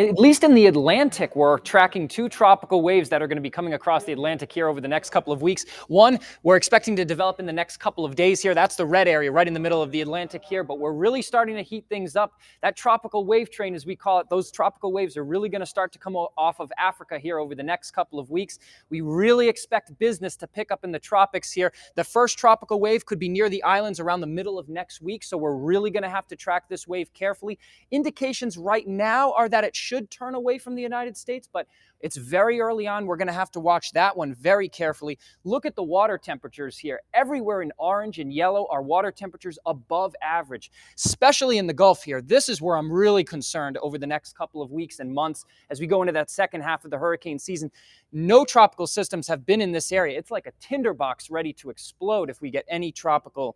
at least in the Atlantic, we're tracking two tropical waves that are going to be coming across the Atlantic here over the next couple of weeks. One, we're expecting to develop in the next couple of days here. That's the red area right in the middle of the Atlantic here, but we're really starting to heat things up. That tropical wave train, as we call it, those tropical waves are really going to start to come off of Africa here over the next couple of weeks. We really expect business to pick up in the tropics here. The first tropical wave could be near the islands around the middle of next week, so we're really going to have to track this wave carefully. Indications right now are that it should turn away from the United States, but it's very early on. We're going to have to watch that one very carefully. Look at the water temperatures here. Everywhere in orange and yellow are water temperatures above average, especially in the Gulf here. This is where I'm really concerned over the next couple of weeks and months as we go into that second half of the hurricane season. No tropical systems have been in this area. It's like a tinderbox ready to explode if we get any tropical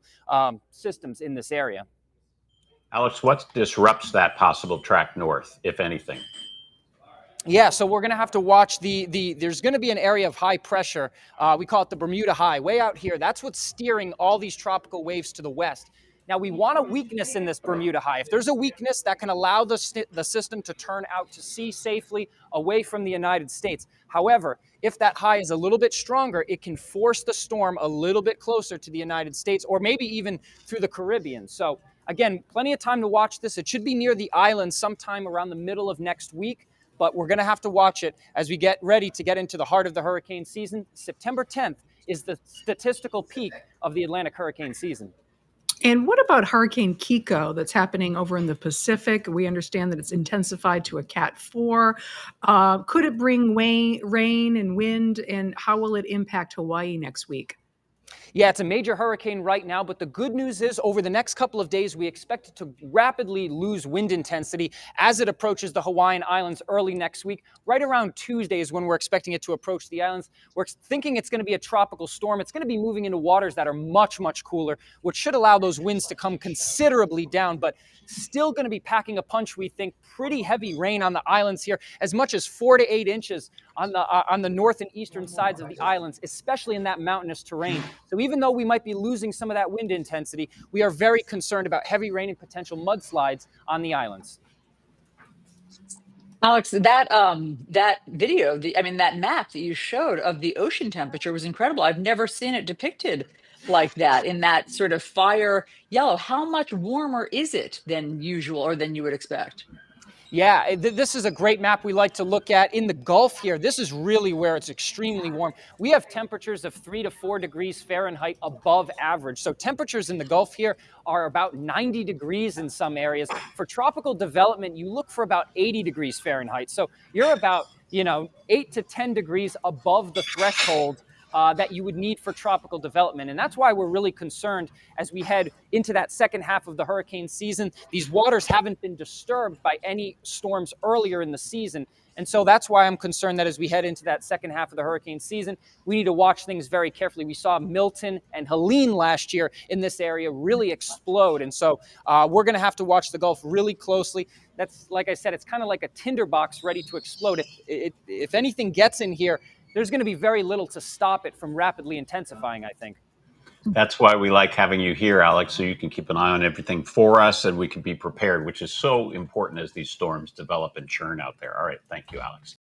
systems in this area. Alex, what disrupts that possible track north, if anything? Yeah, so we're going to have to watch there's going to be an area of high pressure. We call it the Bermuda High, way out here. That's what's steering all these tropical waves to the west. Now, we want a weakness in this Bermuda High. If there's a weakness, that can allow the system to turn out to sea safely away from the United States. However, if that high is a little bit stronger, it can force the storm a little bit closer to the United States or maybe even through the Caribbean. So, again, plenty of time to watch this. It should be near the islands sometime around the middle of next week, but we're going to have to watch it as we get ready to get into the heart of the hurricane season. September 10th is the statistical peak of the Atlantic hurricane season. And what about Hurricane Kiko that's happening over in the Pacific? We understand that it's intensified to a Cat 4. Could it bring rain and wind, and how will it impact Hawaii next week? Yeah, it's a major hurricane right now, but the good news is over the next couple of days, we expect it to rapidly lose wind intensity as it approaches the Hawaiian Islands early next week. Right around Tuesday is when we're expecting it to approach the islands. We're thinking it's going to be a tropical storm. It's going to be moving into waters that are much, much cooler, which should allow those winds to come considerably down, but still going to be packing a punch, we think. Pretty heavy rain on the islands here, as much as 4 to 8 inches on the north and eastern sides of the islands, especially in that mountainous terrain. So even though we might be losing some of that wind intensity, we are very concerned about heavy rain and potential mudslides on the islands. Alex, that video, that map that you showed of the ocean temperature was incredible. I've never seen it depicted like that in that sort of fire yellow. How much warmer is it than usual or than you would expect? Yeah, this is a great map we like to look at. In the Gulf here, this is really where it's extremely warm. We have temperatures of 3 to 4 degrees Fahrenheit above average. So temperatures in the Gulf here are about 90 degrees in some areas. For tropical development, you look for about 80 degrees Fahrenheit. So you're about, 8 to 10 degrees above the threshold that you would need for tropical development. And that's why we're really concerned as we head into that second half of the hurricane season. These waters haven't been disturbed by any storms earlier in the season. And so that's why I'm concerned that as we head into that second half of the hurricane season, we need to watch things very carefully. We saw Milton and Helene last year in this area really explode. And so we're going to have to watch the Gulf really closely. That's, like I said, it's kind of like a tinderbox ready to explode. If anything gets in here, there's going to be very little to stop it from rapidly intensifying, I think. That's why we like having you here, Alex, so you can keep an eye on everything for us and we can be prepared, which is so important as these storms develop and churn out there. All right. Thank you, Alex.